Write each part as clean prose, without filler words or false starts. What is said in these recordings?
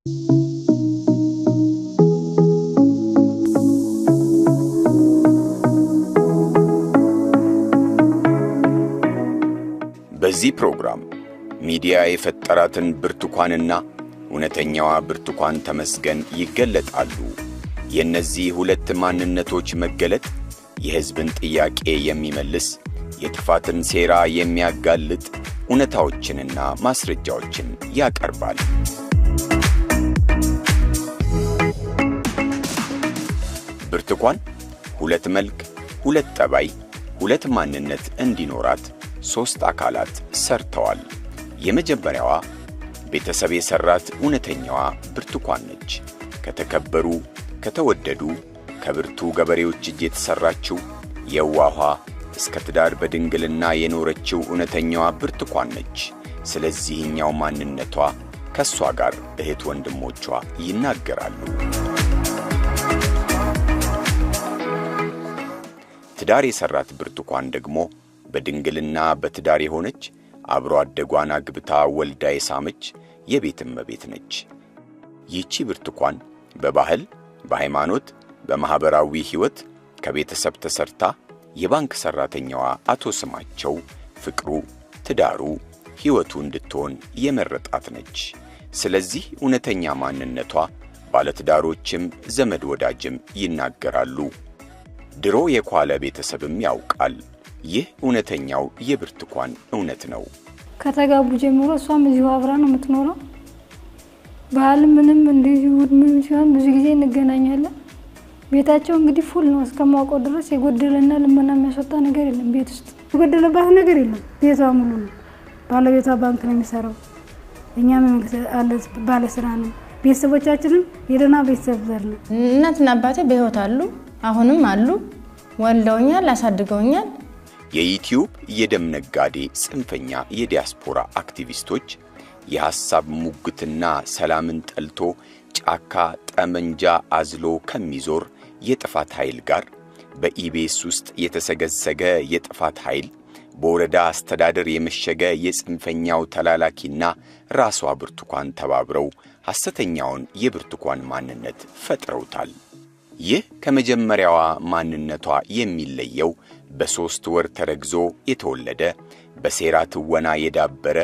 በዚህ ፕሮግራም ሚዲያ የፈጠራትን ብርቱካንና እውነተኛዋ ብርቱካን ተመስገን ይገለጣሉ። የነዚህ ሁለት ማንነቶች መገለጥ የሕዝብን ጥያቄ የሚመልስ የጥፋትን ሴራ የሚያጋልጥ እውነታዎችንና ማስረጃዎችን ያቀርባል። ብርቱካን ሁለት መልክ፣ ሁለት ጠባይ፣ ሁለት ማንነት እንዲኖራት ሶስት አካላት ሰርተዋል። የመጀመሪያዋ ቤተሰብ የሰራት እውነተኛዋ ብርቱካን ነች። ከተከበሩ ከተወደዱ ከብርቱ ገበሬዎች እጅ የተሰራችው የዋሃ እስከ ትዳር በድንግልና የኖረችው እውነተኛዋ ብርቱካን ነች። ስለዚህኛው ማንነቷ ከሷ ጋር እህት ወንድሞቿ ይናገራሉ። ትዳር የሰራት ብርቱካን ደግሞ በድንግልና በትዳር የሆነች አብሮ አደጓን አግብታ ወልዳ የሳመች የቤት እመቤት ነች። ይህቺ ብርቱካን በባህል፣ በሃይማኖት፣ በማህበራዊ ሕይወት ከቤተሰብ ተሰርታ የባንክ ሰራተኛዋ አቶ ስማቸው ፍቅሩ ትዳሩ ሕይወቱ እንድትሆን የመረጣት ነች። ስለዚህ እውነተኛ ማንነቷ ባለትዳሮችም ዘመድ ወዳጅም ይናገራሉ። ድሮ የኳለ ቤተሰብም ያውቃል። ይህ እውነተኛው የብርቱካን እውነት ነው። ከተጋቡ ጀምሮ እሷም እዚሁ አብራ ነው የምትኖረው። ባህል ምንም እንደዚህ ምን ሲሆን ብዙ ጊዜ እንገናኛለን። ቤታቸው እንግዲህ ፉል ነው እስከማውቀው ድረስ የጎደለና ልመና የሚያስወጣ ነገር የለም። ቤት ውስጥ የጎደለባት ነገር የለም። ቤቷ ሙሉ ነው። ባለቤቷ ባንክ ነው የሚሰራው። እኛም ባለስራ ነው። ቤተሰቦቻችንም የደህና ቤተሰብ ዘር ነው። እናትና አባቴ በህይወት አሉ፣ አሁንም አሉ። ወልደውኛል፣ አሳድገውኛል። የዩቲዩብ የደም ነጋዴ ጽንፈኛ የዲያስፖራ አክቲቪስቶች የሐሳብ ሙግትና ሰላምን ጠልቶ ጫካ ጠመንጃ አዝሎ ከሚዞር የጥፋት ኃይል ጋር በኢቢኤስ ውስጥ የተሰገሰገ የጥፋት ኃይል በወረዳ አስተዳደር የመሸገ የጽንፈኛው ተላላኪና ራሷ ብርቱካን ተባብረው ሐሰተኛውን የብርቱካን ማንነት ፈጥረውታል። ይህ ከመጀመሪያዋ ማንነቷ የሚለየው በ3 ወር ተረግዞ የተወለደ በሴራ ትወና የዳበረ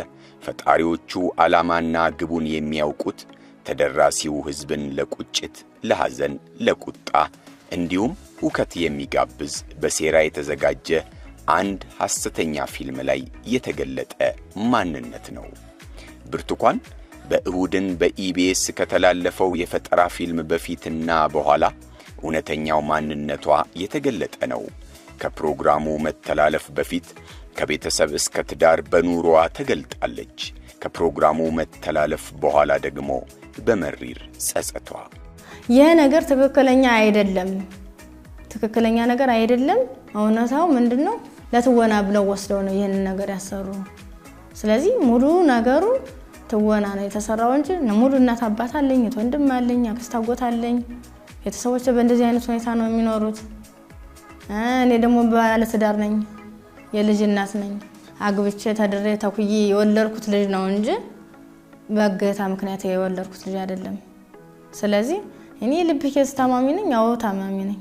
ፈጣሪዎቹ ዓላማና ግቡን የሚያውቁት ተደራሲው ሕዝብን ለቁጭት፣ ለሐዘን፣ ለቁጣ እንዲሁም ሁከት የሚጋብዝ በሴራ የተዘጋጀ አንድ ሐሰተኛ ፊልም ላይ የተገለጠ ማንነት ነው። ብርቱካን በእሁድን በኢቢኤስ ከተላለፈው የፈጠራ ፊልም በፊትና በኋላ እውነተኛው ማንነቷ የተገለጠ ነው። ከፕሮግራሙ መተላለፍ በፊት ከቤተሰብ እስከ ትዳር በኑሮዋ ተገልጣለች። ከፕሮግራሙ መተላለፍ በኋላ ደግሞ በመሪር ጸጸቷ ይህ ነገር ትክክለኛ አይደለም፣ ትክክለኛ ነገር አይደለም። እውነታው ምንድነው? ለትወና ብለው ወስደው ነው ይሄን ነገር ያሰሩ። ስለዚህ ሙሉ ነገሩ ትወና ነው የተሰራው እንጂ ሙሉ እናት አባት አለኝ፣ ወንድም አለኝ፣ አክስት አጎት አለኝ። ቤተሰቦቼ በእንደዚህ አይነት ሁኔታ ነው የሚኖሩት። እኔ ደግሞ ባለ ትዳር ነኝ፣ የልጅ እናት ነኝ። አግብቼ ተድሬ ተኩዬ የወለድኩት ልጅ ነው እንጂ በእገታ ምክንያት የወለድኩት ልጅ አይደለም። ስለዚህ እኔ ልብ ኬዝ ታማሚ ነኝ፣ አዎ ታማሚ ነኝ።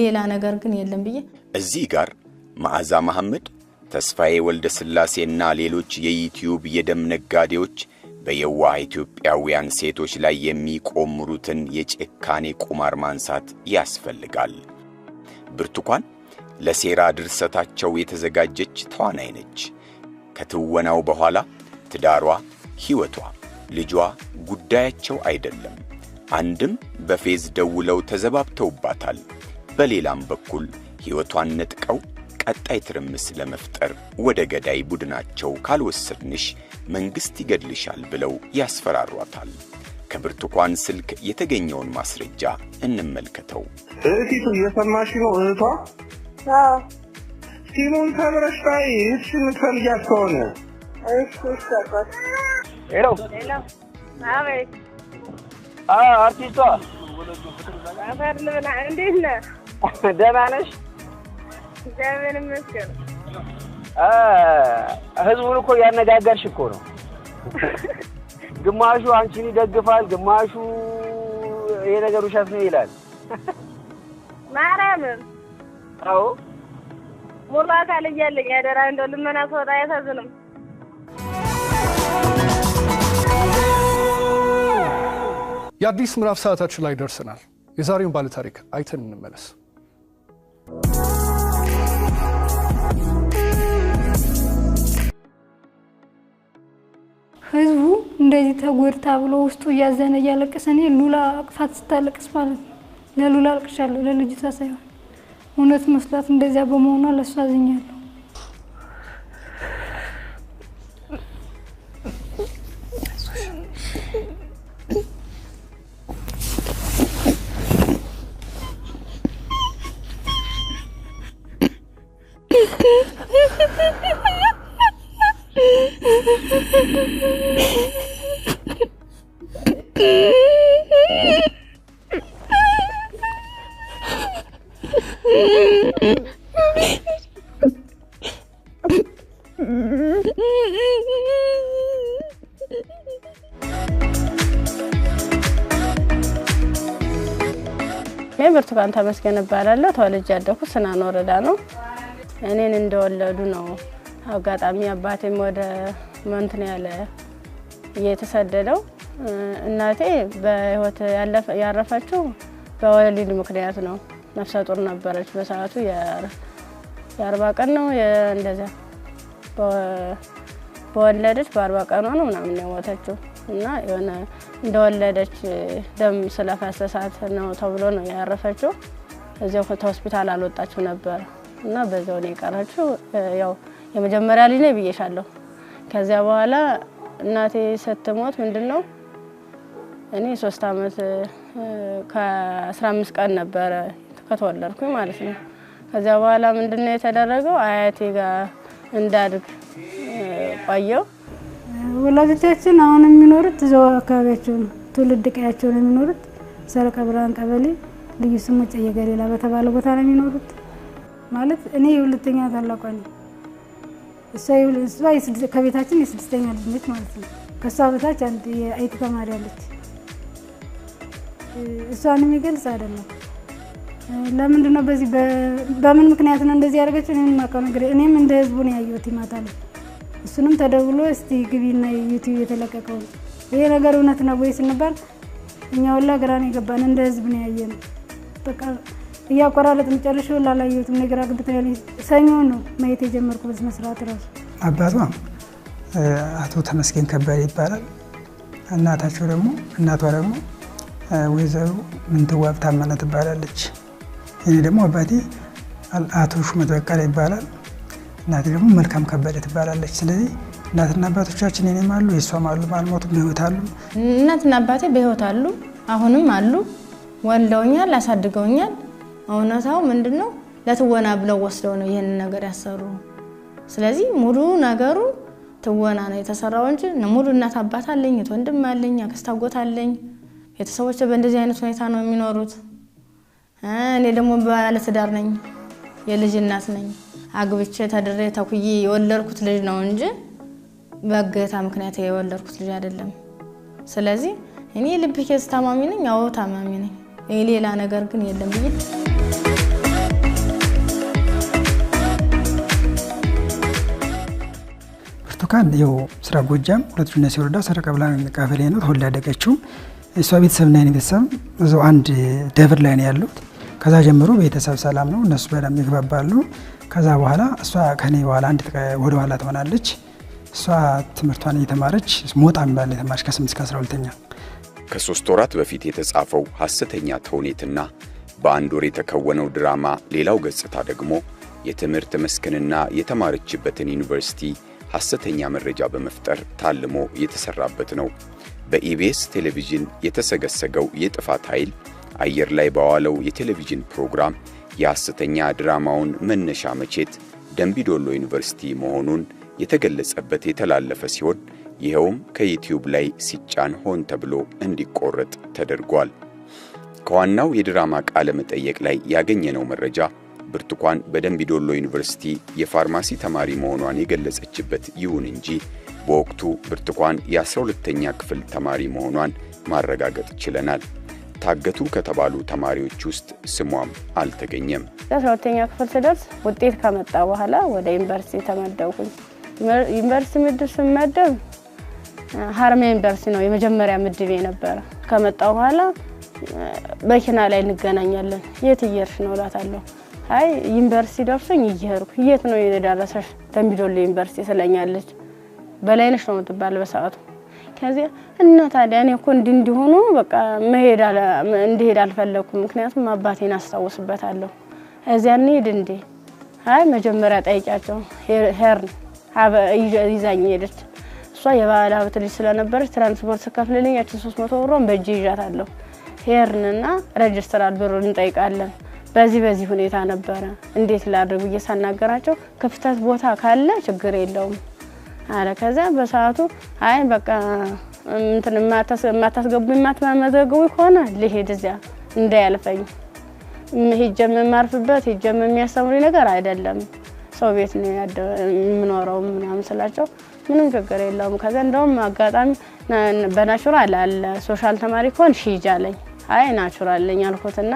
ሌላ ነገር ግን የለም ብዬ እዚህ ጋር መዓዛ መሐመድ፣ ተስፋዬ ወልደ ስላሴና ሌሎች የዩቲዩብ የደም ነጋዴዎች በየዋህ ኢትዮጵያውያን ሴቶች ላይ የሚቆምሩትን የጭካኔ ቁማር ማንሳት ያስፈልጋል። ብርቱካን ለሴራ ድርሰታቸው የተዘጋጀች ተዋናይ ነች። ከትወናው በኋላ ትዳሯ፣ ሕይወቷ፣ ልጇ ጉዳያቸው አይደለም። አንድም በፌዝ ደውለው ተዘባብተውባታል። በሌላም በኩል ሕይወቷን ነጥቀው ቀጣይ ትርምስ ለመፍጠር ወደ ገዳይ ቡድናቸው ካልወሰድንሽ መንግስት ይገድልሻል ብለው ያስፈራሯታል። ከብርቱካን ስልክ የተገኘውን ማስረጃ እንመልከተው። እህቲቱ እየሰማሽ ነው? እህቷ ሲሙን ተብረሽታይ እሺን ፈልጊያት ከሆነ እሺ ሰጣት። ሄሎ አቤት። አርቲስቷ አፈርልብና እንዴት ነህ? ደህና ነሽ? እግዚአብሔር ይመስገን። ህዝቡን እኮ ያነጋገርሽ እኮ ነው። ግማሹ አንቺን ይደግፋል ግማሹ ይሄ ነገር ውሸት ነው ይላል ማርያም አዎ ሙሉ አካል እያለኝ ያደራ እንደው ልመና ሰውጣ ያሳዝንም የአዲስ ምዕራፍ ሰዓታችን ላይ ደርሰናል የዛሬውን ባለ ታሪክ አይተን እንመለስ ህዝቡ እንደዚህ ተጎድታ ብሎ ውስጡ ያዘነ ያለቀሰኔ ሉላ አቅፋት ስታለቅስ ማለት ለሉላ አልቅሻለሁ ለልጅቷ ሳይሆን እውነት መስላት እንደዚያ በመሆኗ ለሷ አዝኛለሁ ብርቱካን ተመስገን እባላለሁ ተወልጄ ያደኩት ስናን ወረዳ ነው እኔን እንደወለዱ ነው አጋጣሚ አባቴም ወደ መንትን ያለ የተሰደደው እናቴ በህይወት ያረፈችው በወሊድ ምክንያት ነው ነፍሰ ጡር ነበረች በሰዓቱ የ40 ቀን ነው እንደዛ በወለደች በ40 ቀኗ ነው ምናምን የሞተችው እና የሆነ እንደወለደች ደም ስለፈሰሳት ነው ተብሎ ነው ያረፈችው እዚያው ሆስፒታል አልወጣችው ነበር እና በዛው ነው የቀረችው ያው የመጀመሪያ ልጅ ነኝ ብዬሻለሁ ከዚያ በኋላ እናቴ ስትሞት ምንድነው እኔ 3 አመት ከ15 ቀን ነበር ከተወለድኩኝ ማለት ነው ከዚያ በኋላ ምንድነው የተደረገው አያቴ ጋር እንዳድግ ቆየው ወላጆቻችን አሁን የሚኖሩት እዛው አካባቢያቸው ነው ትውልድ ቀያቸው ነው የሚኖሩት ሰረቀ ብርሃን ቀበሌ ልዩ ስሙ ጨየገሌላ በተባለ ቦታ ነው የሚኖሩት ማለት እኔ የሁለተኛ ታላቋ ነኝ እሷ ከቤታችን የስድስተኛ ልጅ ነች ማለት ነው ከሷ በታች አንድ የአይቲ ተማሪ አለች እሷን የሚገልጽ አይደለም ለምንድነው በዚህ በምን ምክንያት ነው እንደዚህ ያደረገችው እኔም ማቀው ነገር እኔም እንደ ህዝቡ ነው ያየሁት ይማታል እሱንም ተደውሎ እስቲ ግቢና ዩቲዩብ የተለቀቀው ይሄ ነገር እውነት ነው ወይስ እንባል እኛ ወላ ግራን የገባን እንደ ህዝብ ነው ያየነው በቃ ያቆራረጥ መጨረሻው ላላየሁትም ነገር አግብተናል ሰኞ ነው ማየት የጀመርኩት በስነ ስርዓት ራሱ አባቷ አቶ ተመስገን ከበደ ይባላል እናቷ ደግሞ ወይዘሮ ምንትዋብ ታመነ ትባላለች እኔ ደግሞ አባቴ አቶ ሹመት በቀለ ይባላል እናቴ ደግሞ መልካም ከበደ ትባላለች ስለዚህ እናትና አባቶቻችን እኔም አሉ የሷም አሉ ማልሞቱ በህይወት አሉ እናትና አባቴ በህይወት አሉ አሁንም አሉ ወልደውኛል አሳድገውኛል አሁናታው ምንድነው ለትወና ብለው ወስደው ነው ይሄን ነገር ያሰሩ ስለዚህ ሙሉ ነገሩ ትወና ነው የተሰራው እንጂ ሙሉ እናት አባት አለኝ ወንድም አለኝ አክስት አጎት አለኝ ቤተሰቦቼ በእንደዚህ አይነት ሁኔታ ነው የሚኖሩት እኔ ደግሞ ባለ ትዳር ነኝ የልጅ እናት ነኝ አግብቼ ተድሬ ተኩዬ የወለድኩት ልጅ ነው እንጂ በገታ ምክንያት የወለድኩት ልጅ አይደለም ስለዚህ እኔ ልብ ኬስ ታማሚ ነኝ አዎ ታማሚ ነኝ ሌላ ነገር ግን የለም ብዬ ብርቱካን ያው ስራ ጎጃም ሁለቱና ሲወርዳ ሰረቀ ብርሃን ቀበሌ ነው ተወልዳ ያደገችው እሷ ቤተሰብና የኔ ቤተሰብ እዛው አንድ ደብር ላይ ነው ያሉት ከዛ ጀምሮ ቤተሰብ ሰላም ነው እነሱ በደም ይግባባሉ ከዛ በኋላ እሷ ከኔ በኋላ አንድ ወደ ኋላ ትሆናለች እሷ ትምህርቷን እየተማረች ሞጣም ባለ ተማርሽ ከ8 እስከ 12ኛ ከ3 ወራት በፊት የተጻፈው ሐሰተኛ ተውኔትና በአንድ ወር የተከወነው ድራማ ሌላው ገጽታ ደግሞ የትምህርት መስክንና የተማረችበትን ዩኒቨርሲቲ ሐሰተኛ መረጃ በመፍጠር ታልሞ የተሰራበት ነው በኢቢኤስ ቴሌቪዥን የተሰገሰገው የጥፋት ኃይል አየር ላይ ባዋለው የቴሌቪዥን ፕሮግራም የሐሰተኛ ድራማውን መነሻ መቼት ደምቢዶሎ ዩኒቨርሲቲ መሆኑን የተገለጸበት የተላለፈ ሲሆን ይሄውም ከዩቲዩብ ላይ ሲጫን ሆን ተብሎ እንዲቆረጥ ተደርጓል ከዋናው የድራማ ቃለ መጠየቅ ላይ ያገኘነው መረጃ ብርቱካን በደምቢዶሎ ዩኒቨርሲቲ የፋርማሲ ተማሪ መሆኗን የገለጸችበት ይሁን እንጂ በወቅቱ ብርቱካን የ12ኛ ክፍል ተማሪ መሆኗን ማረጋገጥ ችለናል። ታገቱ ከተባሉ ተማሪዎች ውስጥ ስሟም አልተገኘም። 12ኛ ክፍል ስደርስ ውጤት ከመጣ በኋላ ወደ ዩኒቨርሲቲ ተመደብኩኝ። ዩኒቨርሲቲ ምድብ ስመደብ ሀረማያ ዩኒቨርሲቲ ነው የመጀመሪያ ምድቤ ነበር። ከመጣው በኋላ መኪና ላይ እንገናኛለን። የት እየሄድሽ ነው እላታለሁ። አይ ዩኒቨርሲቲ ደርሶኝ እየሄድኩ። የት ነው የደረሰሽ? ደምቢዶሎ ዩኒቨርሲቲ ስለኛለች። በላይነሽ ነው የምትባል በሰዓቱ። ከዚያ እና ታዲያ እኔ እኮ እንዲሆኑ በቃ እንድሄድ አልፈለኩም፣ ምክንያቱም አባቴን አስታውስበታለሁ። እዚያ እንሂድ እንዴ? አይ መጀመሪያ ጠይቂያቸው ሄርን ይዛኝ ሄደች። እሷ የባለ ሀብት ልጅ ስለነበረች ትራንስፖርት ስከፍልልኝ ያቺ 300 ብሯን በእጄ ይዣታለሁ። ሄርንና ሬጅስትራል ብሩን እንጠይቃለን። በዚህ ሁኔታ ነበረ። እንዴት ላድርግ እየሳናገራቸው ክፍተት ቦታ ካለ ችግር የለውም አለ። ከዛ በሰዓቱ አይ በቃ እንትን ማታስገቡኝ ማትመዘገቡ ከሆነ ልሄድ እዚያ እንዳያልፈኝ ሄጀም ማርፍበት ሄጀም የሚያስተምሩኝ ነገር አይደለም፣ ሰው ቤት ነው የምኖረው ምናምን ስላቸው ምንም ችግር የለውም። ከዛ እንደውም አጋጣሚ በናቹራል አለ ሶሻል ተማሪ ኮን ሺጃለኝ። አይ ናቹራል ለኝ አልኩትና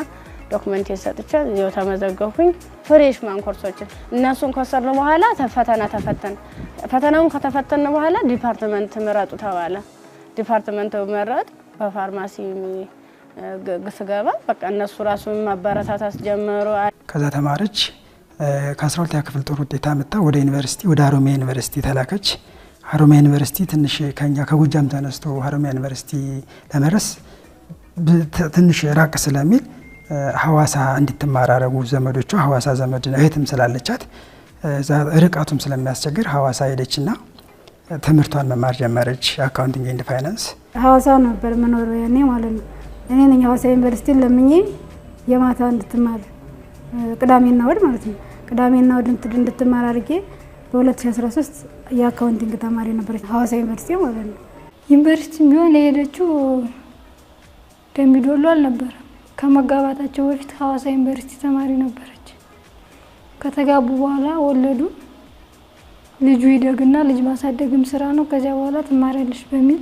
ዶክመንት ሰጥቼ ይው ተመዘገብኩኝ። ፍሬሽማን ኮርሶችን እነሱን ከሰሩ በኋላ ፈተናውን ከተፈተነ በኋላ ዲፓርትመንት ምረጡ ተባለ። ዲፓርትመንት መረጥ በፋርማሲ ግስገባ በቃ እነሱ ራሱን ማበረታታት ጀመሩ። ከዛ ተማረች ከ12ኛ ክፍል ጥሩ ውጤት አመጣ። ወደ ዩኒቨርሲቲ ወደ ሀረማያ ዩኒቨርሲቲ ተላከች። ሀረማያ ዩኒቨርሲቲ ትንሽ ከኛ ከጎጃም ተነስቶ ሀረማያ ዩኒቨርሲቲ ለመድረስ ትንሽ ራቅ ስለሚል ሐዋሳ እንድትማር አረጉ ዘመዶቿ። ሐዋሳ ዘመድ እህትም ስላለቻት ርቀቱም ስለሚያስቸግር ሐዋሳ ሄደችና ትምህርቷን መማር ጀመረች። አካውንቲንግ ኤንድ ፋይናንስ ሐዋሳ ነበር መኖሪያ ያኔ ማለት ነው። እኔ ነኝ ሐዋሳ ዩኒቨርሲቲ ለምኜ የማታ እንድትማር ቅዳሜና እሑድ ማለት ነው። ቅዳሜና እሑድ እንድትማር አድርጌ በ2013 የአካውንቲንግ ተማሪ ነበረች ሐዋሳ ዩኒቨርሲቲ ማለት ነው። ዩኒቨርሲቲ ቢሆን የሄደችው ደምቢዶሎ አልነበረ። ከመጋባታቸው በፊት ሐዋሳ ዩኒቨርሲቲ ተማሪ ነበረች። ከተጋቡ በኋላ ወለዱ። ልጁ ይደግና ልጅ ማሳደግም ስራ ነው። ከዚያ በኋላ ትማሪያለሽ በሚል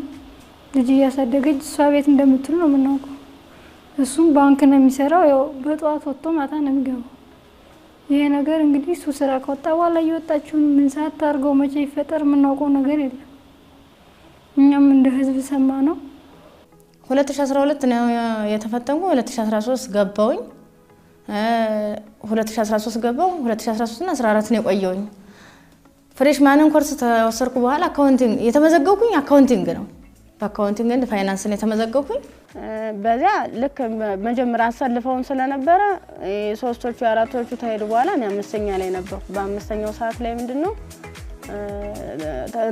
ልጅ ያሳደገች እሷ ቤት እንደምትል ነው የምናውቀው። እሱም ባንክ ነው የሚሰራው። ያው በጧት ወጥቶ ማታ ነው የሚገባው። ይሄ ነገር እንግዲህ እሱ ስራ ከወጣ በኋላ እየወጣችሁ ምን ሰዓት ታርገው መቼ ይፈጠር የምናውቀው ነገር የለም። እኛም እንደ ህዝብ ሰማ ነው። 2012 ነው የተፈተንኩ። 2013 ገባውኝ። 2013 ገባው። 2013 እና 14 ነው የቆየውኝ። ፍሬሽማንን ኮርስ ተወሰርኩ በኋላ አካውንቲንግ የተመዘገብኩኝ አካውንቲንግ ነው። በአካውንቲንግ ኤንድ ፋይናንስ ነው የተመዘገብኩኝ። በዚያ ልክ መጀመሪያ አሰልፈውን ስለነበረ ሶስቶቹ አራቶቹ ተሄዱ በኋላ እኔ አምስተኛ ላይ ነበርኩ። በአምስተኛው ሰዓት ላይ ምንድነው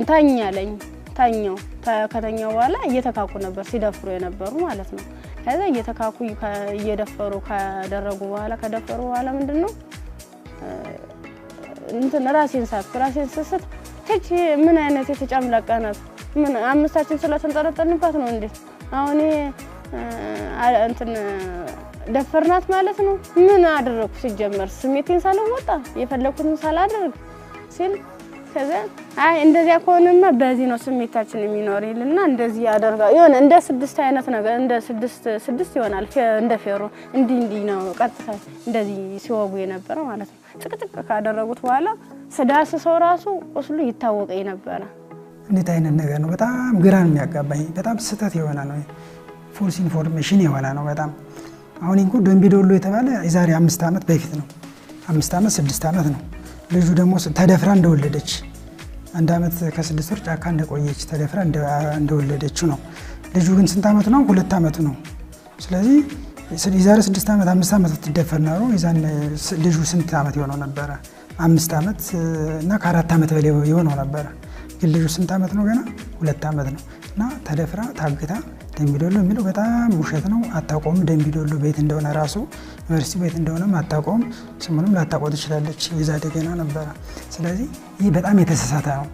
ታኛለኝ ታኛው ከተኛው በኋላ እየተካኩ ነበር ሲደፍሩ የነበሩ ማለት ነው። ከዛ እየተካኩ እየደፈሩ ካደረጉ በኋላ ከደፈሩ በኋላ ምንድነው እንትን ራሴን ስስት ትች ምን አይነት የተጫምለቀናት ምን አምስታችን ስለተንጠረጠንባት ነው እንዴ አሁን እንትን ደፈርናት ማለት ነው። ምን አደረኩ ሲጀመር ስሜቴን ሳልወጣ የፈለኩትን ሳላደርግ ሲል ከዛ አይ እንደዚያ ከሆነማ በዚህ ነው ስሜታችን የሚኖር ይልና እንደዚህ ያደርጋ ይሆነ እንደ 6 አይነት ነገር እንደ 6 ይሆናል እንደ ፌሮ እንዲህ ነው ቀጥታ እንደዚህ ሲወጉ የነበረ ማለት ነው። ጥቅጥቅ ካደረጉት በኋላ ስዳስ ሰው ራሱ ቁስሉ ይታወቀኝ ነበር። እንዴት አይነት ነገር ነው? በጣም ግራን የሚያጋባኝ በጣም ስህተት የሆነ ነው። ፎልስ ኢንፎርሜሽን የሆነ ነው በጣም። አሁን እንኳን ደምቢዶሎ የተባለ የዛሬ 5 አመት በፊት ነው። 5 አመት 6 አመት ነው። ልጁ ደግሞ ተደፍራ እንደወለደች 1 አመት ከ6 ወር ጫካ እንደቆየች ተደፍራ እንደወለደችው ነው። ልጁ ግን ስንት አመቱ ነው? 2 አመቱ ነው። ስለዚህ የዛሬ 6 አመት 5 አመት ተደፈር ነው። የዛን ልጁ ስንት አመት ይሆነው ነበር? 5 አመት እና ከ4 አመት በላይ ይሆነው ነበር። ግን ልጁ ስንት አመት ነው? ገና 2 አመት ነው። እና ተደፍራ ታግታ ደምቢዶሎ የሚለው በጣም ውሸት ነው። አታቆም ደምቢዶሎ ቤት እንደሆነ ራሱ ዩኒቨርሲቲ ቤት እንደሆነ አታቆም። ስሙንም ላታቆም ትችላለች። የዛ ደገና ነበር። ስለዚህ ይህ በጣም የተሳሳተ ነው።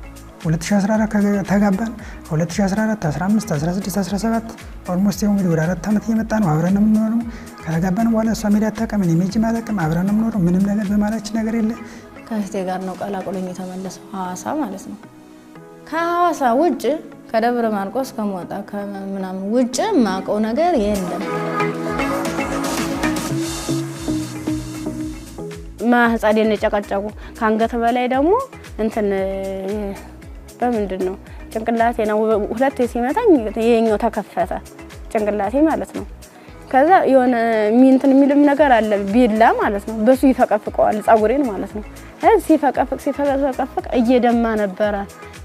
2014 ተጋባን። 2014 15 16 17 ኦልሞስት እንግዲህ ወደ 4 አመት እየመጣ ነው። አብረን የምንኖረው ከተጋባን በኋላ እሷ ሜዳ አታውቅም፣ እኔ ሜጅ አላውቅም። አብረን ነው የምኖረው። ምንም ነገር በማላችን ነገር የለ። ከእህቴ ጋር ነው ቀላቅሎኝ የተመለሰው ሐዋሳ ማለት ነው። ከሐዋሳ ውጭ ከደብረ ማርቆስ ከሞጣ ከምናምን ውጭ ማቀው ነገር የለም። ማህፀኔን ጨቀጨቁ። ካንገት በላይ ደግሞ እንትን በምንድነው ጭንቅላቴ ነው ሁለት ሲመታኝ የኛው ተከፈተ ጭንቅላቴ ማለት ነው። ከዛ የሆነ ሚንትን የሚልም ነገር አለ ቢላ ማለት ነው። በሱ ይፈቀፍቀዋል ጻጉሬን ማለት ነው። ሲፈቀፍቅ እየደማ ነበረ።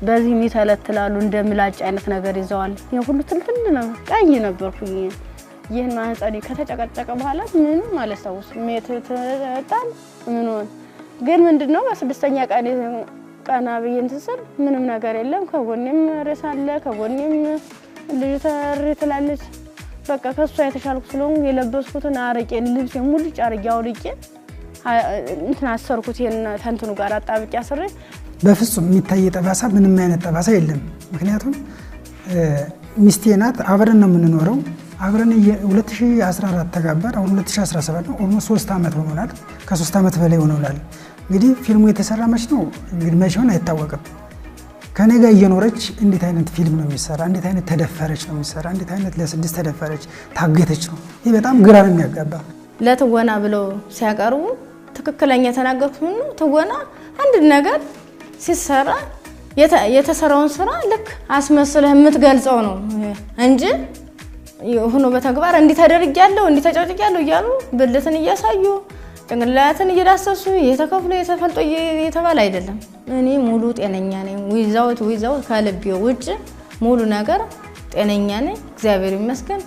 በዚህ ሚተለትላሉ እንደምላጭ አይነት ነገር ይዘዋል። የሁሉ ትልትል ነው ቀይ ነበርኩኝ። ይሄን ማህፀኔ ከተጨቀጨቀ በኋላ ምንም አላስታውስ ሜትታል ምን ሆነ ግን ምንድነው በስድስተኛ ቀና ብዬን ተሰል ምንም ነገር የለም። ከጎኔም ረሳለ ከጎኔም ልጅ ተርትላለች። በቃ ከሷ የተሻልኩ ስለሆነ የለበስኩትን አረቄን ልብስ ሙሉ ጫርጌ አውልቄ እንትን አሰርኩት። የና ተንትኑ ጋር አጣብቄ አስሬ በፍጹም የሚታይ ጠባሳ ምንም አይነት ጠባሳ የለም። ምክንያቱም ሚስቴ ናት፣ አብረን ነው የምንኖረው። አብረን 2014 ተጋባን። አሁን 2017 ነው። ኦልሞስት 3 አመት ሆኖናል። ከ3 አመት በላይ ሆኖናል። እንግዲህ ፊልሙ የተሰራ መች ነው እንግዲህ መች ሆነ አይታወቅም። ከኔ ጋር እየኖረች እንዴት አይነት ፊልም ነው የሚሰራ? እንዴት አይነት ተደፈረች ነው የሚሰራ? እንዴት አይነት ለስድስት ተደፈረች ታገተች ነው? ይሄ በጣም ግራ ነው የሚያጋባ። ለትወና ብለው ሲያቀርቡ ትክክለኛ የተናገሩት ነው። ትወና አንድ ነገር ሲሰራ የተሰራውን ስራ ልክ አስመስለህ የምትገልጸው ነው እንጂ ሆኖ በተግባር እንዲህ ተደርጊያለሁ እንዲህ ተጨጭቂያለሁ እያሉ ብልትን እያሳዩ ጭንቅላትን እየዳሰሱ የተከፍሎ የተፈልጦ የተባለ አይደለም። እኔ ሙሉ ጤነኛ ነኝ። ዊዛውት ከልቤ ውጭ ሙሉ ነገር ጤነኛ ነኝ። እግዚአብሔር ይመስገን።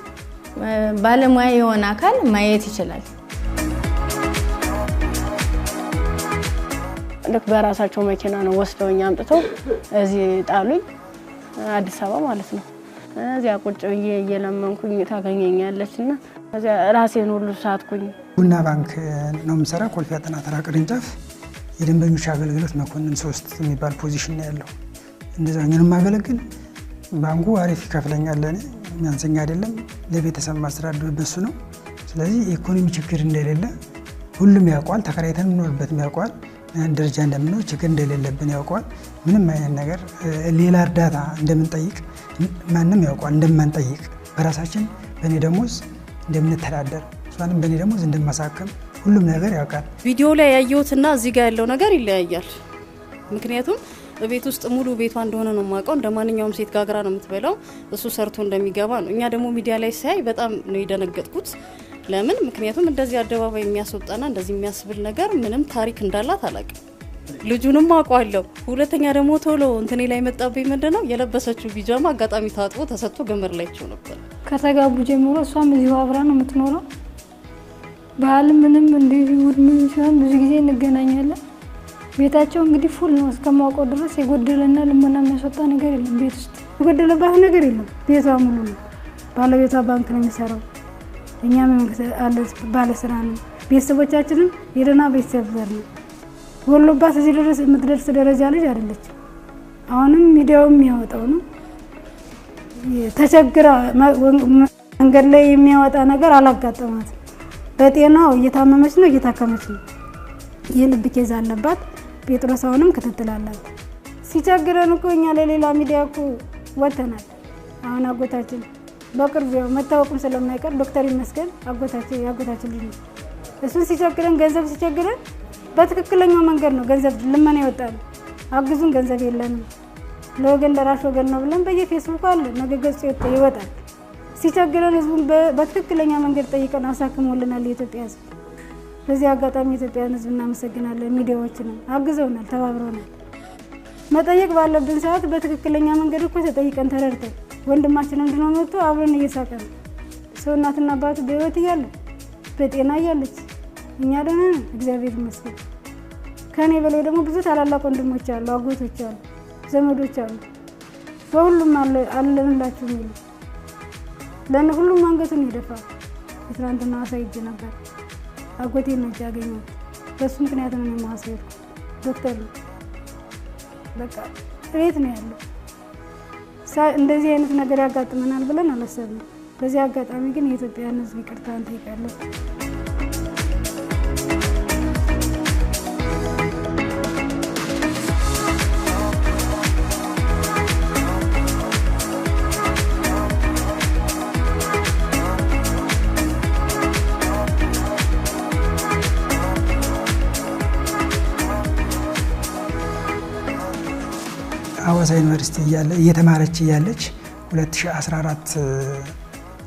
ባለሙያ የሆነ አካል ማየት ይችላል። ልክ በራሳቸው መኪና ነው ወስደውኝ አምጥተው እዚህ ጣሉኝ፣ አዲስ አበባ ማለት ነው። እዚያ ቁጭ ብዬ እየለመንኩኝ ታገኘኛለችና እዚያ ራሴን ሁሉ ሳትኩኝ። ቡና ባንክ ነው የምሰራ፣ ኮልፌ አጠና ተራ ቅርንጫፍ የደንበኞች አገልግሎት መኮንን 3 የሚባል ፖዚሽን ነው ያለው። እንደዛ ነው የማገለግል። ባንኩ አሪፍ ይከፍለኛል፣ ለኔ የሚያንሰኝ አይደለም። ለቤተሰብ ማስተዳደር በሱ ነው። ስለዚህ ኢኮኖሚ ችግር እንደሌለ ሁሉም ያውቃል። ተከራይተን የምንኖርበት ያውቃል። ደረጃ እንደምንኖር ችግር እንደሌለብን ያውቃል። ምንም አይነት ነገር ሌላ እርዳታ እንደምንጠይቅ ማንም ያውቃል። እንደማንጠይቅ በራሳችን በእኔ ደሞዝ እንደምንተዳደር እሷንም በእኔ ደሞዝ እንደማሳከም ሁሉም ነገር ያውቃል። ቪዲዮ ላይ ያየሁትና እዚህ ጋር ያለው ነገር ይለያያል። ምክንያቱም በቤት ውስጥ ሙሉ ቤቷ እንደሆነ ነው የማውቀው። እንደማንኛውም ሴት ጋግራ ነው የምትበላው፣ እሱ ሰርቶ እንደሚገባ ነው። እኛ ደግሞ ሚዲያ ላይ ሳይ በጣም ነው የደነገጥኩት። ለምን? ምክንያቱም እንደዚህ አደባባይ የሚያስወጣና እንደዚህ የሚያስብል ነገር ምንም ታሪክ እንዳላት አላውቅም። ልጁንም አውቀዋለሁ። ሁለተኛ ደግሞ ቶሎ እንትኔ ላይ መጣብኝ። ምንድነው የለበሰችው ቢጃማ አጋጣሚ ታጥቦ ተሰጥቶ ገመድ ላይቸው ነበር። ከተጋቡ ጀምሮ እሷም እዚሁ አብራ ነው የምትኖረው። ባህል ምንም እንደዚህ ምን ሲሆን ብዙ ጊዜ እንገናኛለን። ቤታቸው እንግዲህ ፉል ነው እስከማውቀው ድረስ የጎደለና ልመና የሚያስወጣ ነገር የለም። ቤት ውስጥ የጎደለባት ነገር የለም። ቤቷ ሙሉ ነው። ባለቤቷ ባንክ ነው የሚሰራው። እኛም ባለስራ ነው። ቤተሰቦቻችንም የደህና ቤተሰብ ዘር ነው። ወሎባት እዚህ ድረስ የምትደርስ ደረጃ ልጅ አይደለች። አሁንም ሚዲያው የሚያወጣው ነው። ተቸግራ መንገድ ላይ የሚያወጣ ነገር አላጋጠማትም። በጤናው እየታመመች ነው፣ እየታከመች ነው። የልብ ኬዝ አለባት። ጴጥሮስ አሁንም ክትትል አላት። ሲቸግረን እኮ እኛ ለሌላ ሚዲያ እኮ ወጥተናል። አሁን አጎታችን በቅርቡ ያው መታወቁም ስለማይቀር ዶክተር ይመስገን አጎታችን ልጅ ነው። እሱን ሲቸግረን ገንዘብ ሲቸግረን በትክክለኛው መንገድ ነው ገንዘብ ልመና ይወጣል። አግዙን ገንዘብ የለንም ለወገን ለራሽ ወገን ነው ብለን በየፌስቡክ አለ ነገ ገጽ ይወጣል። ሲቸግረን ህዝቡን በትክክለኛ መንገድ ጠይቀን አሳክሞልናል የኢትዮጵያ ህዝብ። በዚህ አጋጣሚ የኢትዮጵያን ህዝብ እናመሰግናለን። ሚዲያዎችን አግዘውናል፣ ተባብረውናል። መጠየቅ ባለብን ሰዓት በትክክለኛ መንገድ እኮ ተጠይቀን ተረድተን ወንድማችን እንድንሆን ወጥቶ አብረን እየሳቀን ሰው እናትና አባቱ በህይወት እያለ በጤና እያለች እኛ ደህና ነን እግዚአብሔር ይመስገን። ከኔ በላይ ደግሞ ብዙ ታላላቅ ወንድሞች አሉ፣ አጎቶች አሉ፣ ዘመዶች አሉ። በሁሉም አለንላችሁ ነው ለነ ሁሉም አንገቱን ይደፋል። ትናንትና አሳይጄ ነበር አጎቴ ነው ያገኘው። በሱ ምክንያት ነው የማስየው ዶክተር ነው በቃ ቤት ነው ያለው። እንደዚህ አይነት ነገር ያጋጥመናል ብለን አላሰብንም። በዚህ አጋጣሚ ግን የኢትዮጵያን ሕዝብ ይቅርታ እንጠይቃለን። ሐዋሳ ዩኒቨርሲቲ እየተማረች እያለች 2014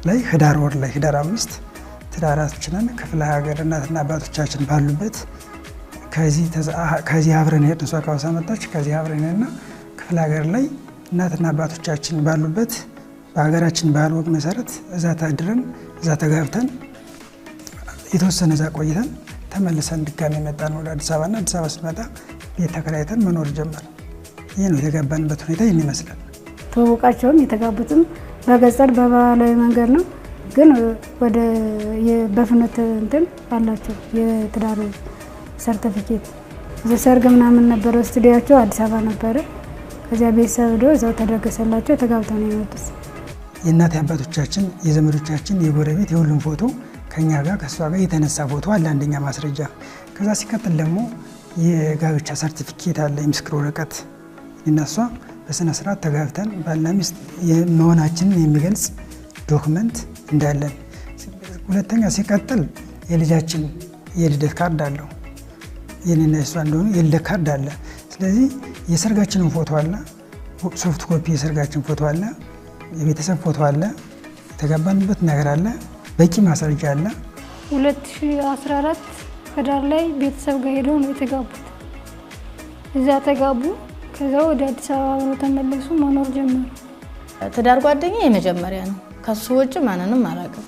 ላይ ህዳር 5 ትዳራችንን ክፍለ ሀገር እናትና አባቶቻችን ባሉበት ከዚህ አብረን ሄድን። እሷ ከሐዋሳ መጣች። ከዚህ አብረን ሄድና ክፍለ ሀገር ላይ እናትና አባቶቻችን ባሉበት በሀገራችን ባህል ወግ መሰረት እዛ ታድረን እዛ ተጋብተን የተወሰነ እዛ ቆይተን ተመልሰን ድጋሚ መጣን ወደ አዲስ አበባና አዲስ አበባ ስንመጣ ቤት ተከራይተን መኖር ጀመር። ይህ ነው የተጋባንበት ሁኔታ ይህን ይመስላል። ተወቃቸውም የተጋቡትም በገጠር በባህላዊ መንገድ ነው። ግን ወደ በፍኖት እንትን አላቸው የትዳር ሰርቲፊኬት ዘሰርግ ምናምን ነበር። ስቱዲያቸው አዲስ አበባ ነበር። ከዚያ ቤተሰብ ዶ እዛው ተደረገሰላቸው ተጋብተው ነው የመጡት። የእናት አባቶቻችን የዘመዶቻችን የጎረቤት የሁሉም ፎቶ ከኛ ጋር ከሷ ጋር የተነሳ ፎቶ አለ አንደኛ ማስረጃ። ከዛ ሲከተል ደግሞ የጋብቻ ሰርቲፊኬት አለ የምስክር ወረቀት እነሷ በስነ ስርዓት ተጋብተን ባልና ሚስት የመሆናችንን የሚገልጽ ዶክመንት እንዳለን። ሁለተኛ ሲቀጥል የልጃችን የልደት ካርድ አለው የኔና የሷ እንደሆነ የልደት ካርድ አለ። ስለዚህ የሰርጋችንን ፎቶ አለ፣ ሶፍት ኮፒ የሰርጋችን ፎቶ አለ፣ የቤተሰብ ፎቶ አለ፣ የተጋባንበት ነገር አለ፣ በቂ ማስረጃ አለ። 2014 ህዳር ላይ ቤተሰብ ጋር ሄደው ነው የተጋቡት። እዛ ተጋቡ። ከዛ ወደ አዲስ አበባ ነው ተመለሱ፣ መኖር ጀመሩ። ትዳር ጓደኛ የመጀመሪያ ነው። ከሱ ውጭ ማንንም አላውቅም።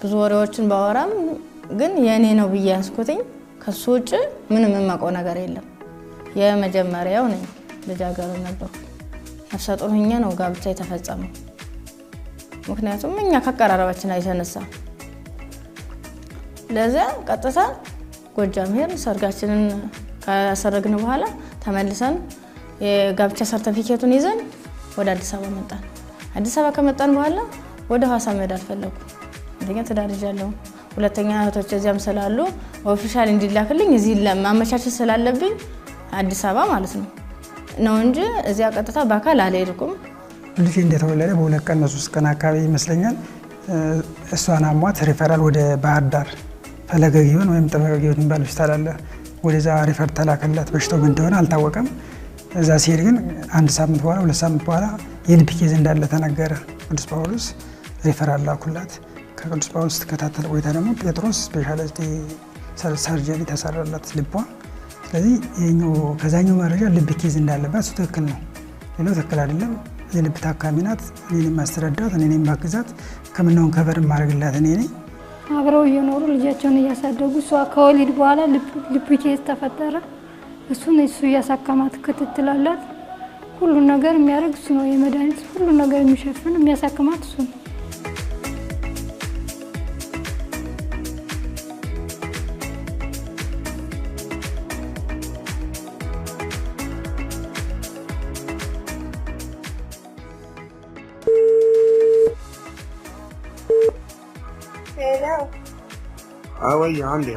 ብዙ ወሬዎችን ባወራም ግን የኔ ነው ብዬ ያስኩትኝ ከሱ ውጭ ምንም የማውቀው ነገር የለም። የመጀመሪያው ነኝ። ልጃገረድ ነበርኩ። ነፍሰ ጡር ሆኜ ነው ጋብቻ የተፈጸመው። ምክንያቱም እኛ ከቀራረባችን አይተነሳ ለዛ ቀጥታ ጎጃም ሄድን። ሰርጋችንን ካሰረግን በኋላ ተመልሰን የጋብቻ ሰርቲፊኬቱን ይዘን ወደ አዲስ አበባ መጣን። አዲስ አበባ ከመጣን በኋላ ወደ ሐዋሳ መሄድ አልፈለኩም። አንደኛ ትዳር ይዣለሁ፣ ሁለተኛ እህቶች እዚያም ስላሉ ኦፊሻል እንዲላክልኝ እዚህ ለማመቻቸት ስላለብኝ አዲስ አበባ ማለት ነው እንጂ እዚያ ቀጥታ በአካል አልሄድኩም። ልጅ እንደተወለደ በሁለት ቀን በሶስት ቀን አካባቢ ይመስለኛል እሷን አሟት ሪፈራል ወደ ባህር ዳር ፈለገ ጊዮን ወይም ጠበቀ ጊዮን የሚባል ሆስፒታል አለ። ወደዛ ሪፈር ተላከላት። በሽታው ምን እንደሆነ አልታወቀም። እዛ ሲሄድ ግን አንድ ሳምንት በኋላ ሁለት ሳምንት በኋላ የልብ ኬዝ እንዳለ ተነገረ። ቅዱስ ጳውሎስ ሪፈራል ላኩላት። ከቅዱስ ጳውሎስ ተከታተለ ቆይታ ደግሞ ጴጥሮስ ስፔሻሊቲ ሰርጀሪ ተሰራላት ልቧ። ስለዚህ ከዛኛው መረጃ ልብ ኬዝ እንዳለባት እሱ ትክክል ነው፣ ሌላው ትክክል አይደለም። የልብ ታካሚ ናት። እኔን ማስተዳዳት እኔን ማግዛት ከምናውን ከበር ማድረግላት እኔ ነኝ። አብረው እየኖሩ ልጃቸውን እያሳደጉ እሷ ከወሊድ በኋላ ልብ ኬዝ ተፈጠረ። እሱን እሱ እያሳከማት ክትትላላት። ሁሉ ነገር የሚያደርግ እሱ ነው። የመድኃኒት ሁሉ ነገር የሚሸፍን የሚያሳክማት እሱ ነው። አወይ አንዴ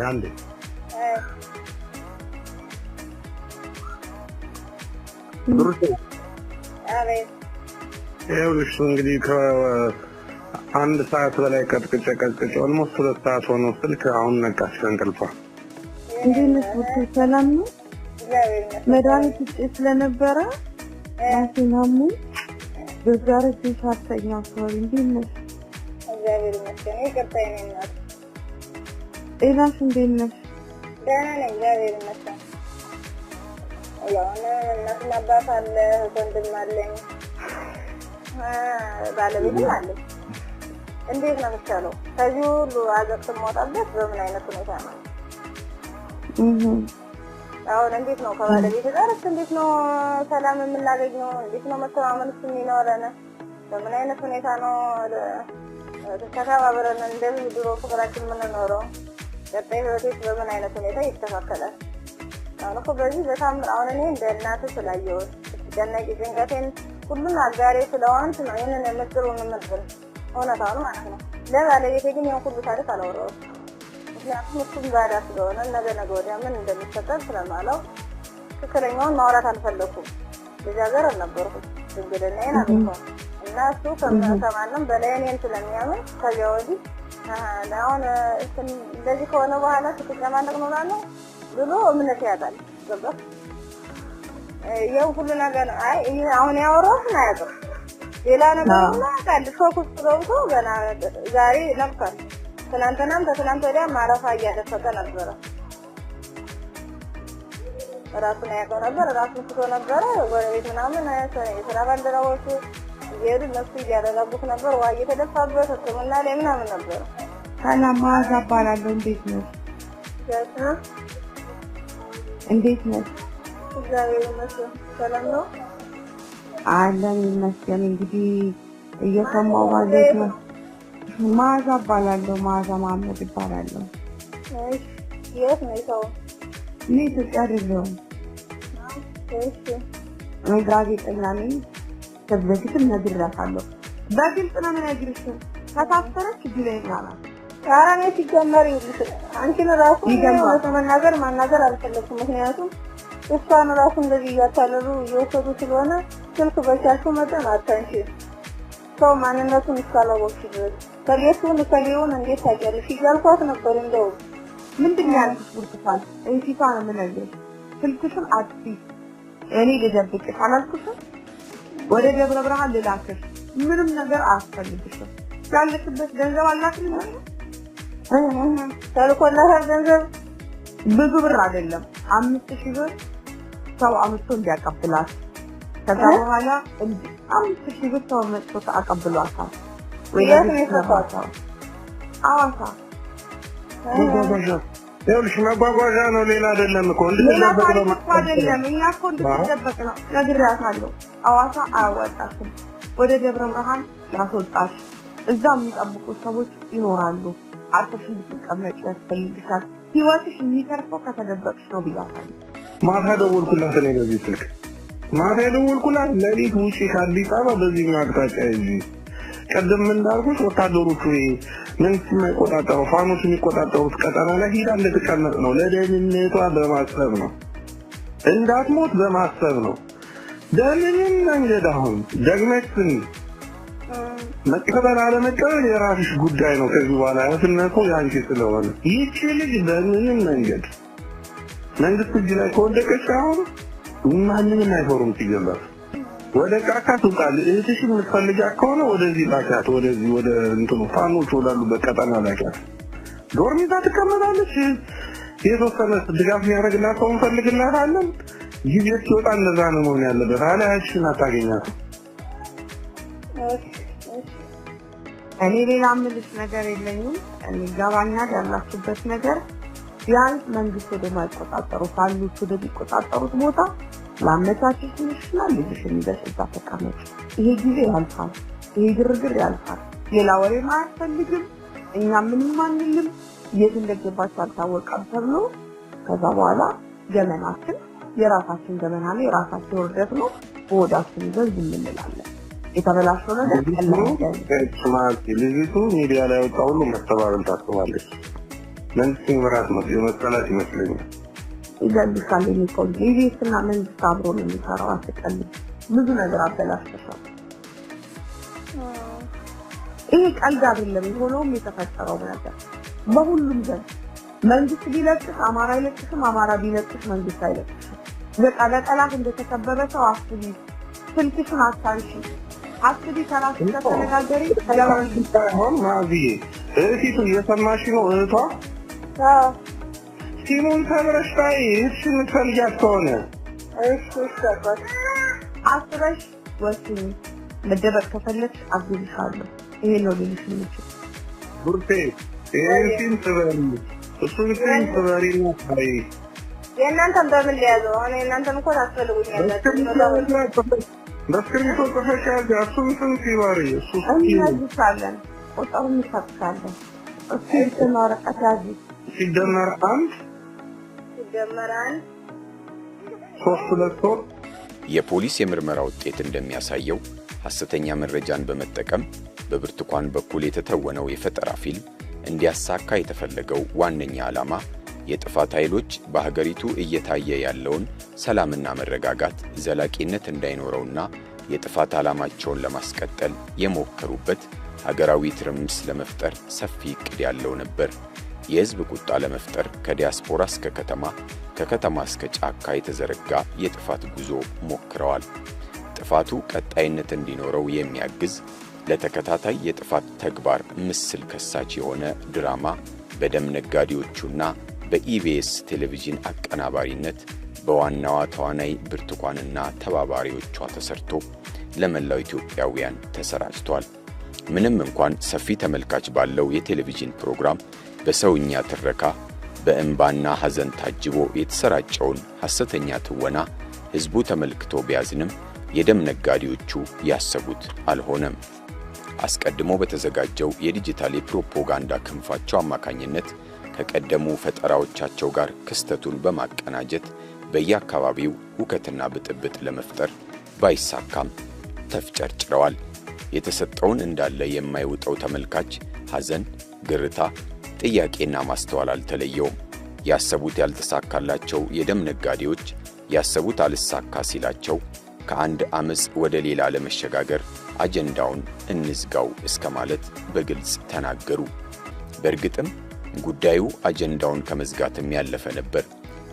ብሩክ አቤት። ይኸውልሽ እንግዲህ ከአንድ ሰዓት በላይ ቀጥቅጬ ኦልሞስት 2 ሰዓት ሆኖ ስልክ አሁን ነቃች ከእንቅልፏ። እንዴት ነሽ? ሰላም ነው? መድኃኒት ውጭ ስለነበረ ራሴናሙ በዛሬ ሳተኛ አካባቢ እንዴት ነሽ? እግዚአብሔር ይመስገን። ይቅርታ የኔ እናት። ጤናሽ እንዴት ነሽ? ደህና ነኝ እግዚአብሔር ይመስገን። ያው እናትና አባት አለ፣ ወንድም አለኝ፣ ባለቤትም አለኝ። እንዴት ነው የምትቻለው? ከዚህ ሁሉ አዘቅት የምወጣበት በምን አይነት ሁኔታ ነው? አሁን እንዴት ነው ከባለቤት ጋር እንዴት ነው ሰላም የምናገኘው? እንዴት ነው መተማመን የሚኖረን? በምን አይነት ሁኔታ ነው ተከባብረን እንደዚህ ድሮ ፍቅራችን የምንኖረው? ቀጣይ ህይወቴስ በምን አይነት ሁኔታ ይስተካከላል? አሁን እኮ በዚህ በታምር አሁን እኔ እንደ እናት ስላየሁት ስትጨነቂ ጭንቀቴን ሁሉን አጋሬ ስለሆንሽ ነው ይህንን የምትጥሩን የምትብል እውነታውን ማለት ነው። ለባለቤቴ ግን ያን ሁሉ ታሪክ አላወራሁም። ምክንያቱም እሱም ባዳ ስለሆነ ነገ ወዲያ ምን እንደሚፈጠር ስለማላውቅ ትክክለኛውን ማውራት አልፈለኩም። ልጃገረድ ነበርኩ ድንግልናዬን አልኳት እና እሱ ከማንም በላይ እኔን ስለሚያምን ከዚያ ወዲህ አሁን እንደዚህ ከሆነ በኋላ ትክክለኛው ነው ብሎ እምነት ያጣል። ገባህ? ይሄው ሁሉ ነገር አይ አሁን ያወራሁት ነው ያለው ሌላ ነገር ነው ካል ፎከስ ገብቶ ገና ዛሬ ነበር ትናንትናም ከትናንት ወዲያ ማረፋ እያደፈቀ ነበር። ራሱን ያውቀው ነበር፣ ራሱን ስቶ ነበር። ጎረቤት ምናምን የስራ ባልደረቦቹ እየሄዱ እነሱ እያደረጉት ነበር። ውሃ እየተደፋበት ሕክምና ላይ ምናምን ነበር። ሰላም ማዛ እባላለሁ። እንዴት ነው? እንዴት ነው? እግዚአብሔር ይመስገን ሰላም ነው አለን ይመስገን። እንግዲህ እየሰማሁ ባለው ነው። ማዛ እባላለሁ። ማዛ መሐመድ እባላለሁ። እሺ የት ነው ሰው? እኔ ኢትዮጵያ አይደለሁም። እሺ እኔ ጋዜጠኛ ነኝ። ከዚህ በፊትም ነግሬያታለሁ። በግልጽ ነው የምነግርሽ። ከታሰረች ይለኛል። አራኔ ሲጀመር ይልሽ አንቺን ራሱ ለመናገር ማናገር አልፈለኩም። ምክንያቱም እሷን ራሱ እንደዚህ እያታለሉ እየወሰዱ ስለሆነ ስልክ በቻልሽው መጠን አታንሺ። ሰው ማንነቱን እስካላወቅሽ ድረስ ከቤቱን ከሌውን እንዴት ታውቂያለሽ እያልኳት ነበር። እንደው ምንድን ያልኩሽ ብርቱካን እንሲታ ነው የምነግርሽ። ስልክሽን አጥፊ። እኔ ልደብቅሽ አላልኩሽም? ወደ ደብረ ብርሃን ልላክሽ። ምንም ነገር አያስፈልግሽም። ያለሽበት ገንዘብ አላክልኝ ነው ታልቆላህ ገንዘብ ብዙ ብር አይደለም 5000 ብር ሰው አምጥቶ እንዲያቀብላት ከዛ በኋላ 5000 ብር ሰው መጥቶ አቀብሏታል። ወይስ ነው አዋሳ ይኸውልሽ መጓጓዣ ነው ሌላ አይደለም እኮ እንድትደበቅ ነው አይደለም። እኛ እኮ እንድትደበቅ ነው ነግሬያታለሁ። አዋሳ አያወጣሽም። ወደ ደብረ ብርሃን ያስወጣሽ። እዛ የሚጠብቁ ሰዎች ይኖራሉ። አጥፍሽ እንድትቀመጭ ያስፈልግሻል። ህይወትሽ የሚተርፈው ከተደበቅሽ ነው ብያታለሁ። ማታ ደወልኩላት እኔ በዚህ ስልክ ማታ ደወልኩላት ለሊት ውጪ ከአዲስ አበባ በዚህ አቅጣጫ ይዤ ቀደም እንዳልኩሽ ወታደሮቹ ምን ሲቆጣጠሩ ፋኖስ የሚቆጣጠሩት ቀጠና ላይ ሄዳ እንድትቀመጥ ነው። ለደህንነቷ በማሰብ ነው። እንዳትሞት በማሰብ ነው። ደህንነትን መንገድ አሁን ደግመሽን መቀበል አለመቀበል የራስሽ ጉዳይ ነው። ከዚህ በኋላ ያስነቱ ያንቺ ስለሆነ ይቺ ልጅ በምንም መንገድ መንግስት እጅ ላይ ከወደቀች አሁን ማንንም አይፈሩም ሲገባት ወደ ጫካ ትውጣል። እህትሽ የምትፈልጊያት ከሆነ ወደዚህ ላኪያት። ወደዚህ ወደ እንትኑ ፋኖች ወዳሉበት ቀጠና ላኪያት። ዶርም ይዛ ትቀመጣለች። የተወሰነ ድጋፍ የሚያደርግላት ሰው እንፈልግላታለን። ጊዜ ሲወጣ እንደዛ ነው መሆን ያለበት። አለያሽን አታገኛትም። እኔ ሌላ ምልሽ ነገር የለኝም። እኔ ገባኛል ያላችሁበት ነገር ቢያንስ መንግስት ወደ ማይቆጣጠሩ ፋኖች ወደ ቢቆጣጠሩት ቦታ ላመቻችሽ ይችላል። ልጅሽን ይዘሽ እዛ ተቀመጭ። ይሄ ጊዜ ያልፋል። ይሄ ግርግር ያልፋል። ሌላ ወሬ ማያስፈልግም። እኛ ምንም አንልም። የት እንደገባች አልታወቀም ተብሎ ከዛ በኋላ ገመናችን የራሳችን ገመና ነው፣ የራሳችን ወርደት ነው። ወዳችን ይዘን እንላለን። የተበላሸው ነገር ስማርት ልጅቱ ሚዲያ ላይ ወጣ ሁሉ መስተባበል ታስባለች። መንግስት ምራት ነው የመሰላት ይመስለኛል። ይገልጻል የሚቆይ ይሄስና መንግስት አብሮ ነው የሚሰራው። አትቀልድ። ብዙ ነገር አበላሽተሻል። ይሄ ቀልድ አይደለም። የሆነውም የተፈጠረው ነገር በሁሉም ዘንድ መንግስት ቢለቅስ አማራ ይለቅስም፣ አማራ ቢለቅስ መንግስት አይለቅስም። በቃ ለጠላት እንደተከበረ ሰው አስቢ። ስልክሽን አታንሺ። አስቢ ከራስሽ ተነጋገሪ። ያው ማዚ እህቱ እየሰማሽ ነው። እህቷ ሲሞን ተብረሽታይ እሺ ምትፈልጊያት ከሆነ እሺ ሰጣት አስበሽ ወስኝ። መደበቅ ከፈለግሽ አግዝሻለሁ። ይሄ ነው ልልሽ የምችል። ቡርቴ ይሄን ትበሪ እሱን ትበሪ ነው ታሪ የእናንተን በምን ሊያዘው? አሁን የእናንተን እኮ ታስፈልጉኛላችሁ። በስክሪፕቶ ተፈሻል ያሱን ስንት ይባሪ እሱ እንያዝሻለን። ቁጥሩን እንሰጥሻለን። እሱ የተማረቀት ያዚ ሲደመር አንድ 3 የፖሊስ የምርመራ ውጤት እንደሚያሳየው ሐሰተኛ መረጃን በመጠቀም በብርቱካን በኩል የተተወነው የፈጠራ ፊልም እንዲያሳካ የተፈለገው ዋነኛ ዓላማ የጥፋት ኃይሎች በሀገሪቱ እየታየ ያለውን ሰላምና መረጋጋት ዘላቂነት እንዳይኖረውና የጥፋት ዓላማቸውን ለማስቀጠል የሞከሩበት ሀገራዊ ትርምስ ለመፍጠር ሰፊ ዕቅድ ያለው ነበር። የሕዝብ ቁጣ ለመፍጠር ከዲያስፖራ እስከ ከተማ፣ ከከተማ እስከ ጫካ የተዘረጋ የጥፋት ጉዞ ሞክረዋል። ጥፋቱ ቀጣይነት እንዲኖረው የሚያግዝ ለተከታታይ የጥፋት ተግባር ምስል ከሳች የሆነ ድራማ በደም ነጋዴዎቹና በኢቢኤስ ቴሌቪዥን አቀናባሪነት በዋናዋ ተዋናይ ብርቱካንና ተባባሪዎቿ ተሰርቶ ለመላው ኢትዮጵያውያን ተሰራጭቷል። ምንም እንኳን ሰፊ ተመልካች ባለው የቴሌቪዥን ፕሮግራም በሰውኛ ትረካ በእንባና ሐዘን ታጅቦ የተሰራጨውን ሐሰተኛ ትወና ሕዝቡ ተመልክቶ ቢያዝንም የደም ነጋዴዎቹ ያሰቡት አልሆነም። አስቀድሞ በተዘጋጀው የዲጂታል የፕሮፓጋንዳ ክንፋቸው አማካኝነት ከቀደሙ ፈጠራዎቻቸው ጋር ክስተቱን በማቀናጀት በየአካባቢው ሁከትና ብጥብጥ ለመፍጠር ባይሳካም ተፍጨርጭረዋል። የተሰጠውን እንዳለ የማይውጠው ተመልካች ሐዘን፣ ግርታ፣ ጥያቄና ማስተዋል አልተለየውም። ያሰቡት ያልተሳካላቸው የደም ነጋዴዎች ያሰቡት አልሳካ ሲላቸው ከአንድ አመጽ ወደ ሌላ ለመሸጋገር አጀንዳውን እንዝጋው እስከ ማለት በግልጽ ተናገሩ። በእርግጥም ጉዳዩ አጀንዳውን ከመዝጋትም ያለፈ ነበር።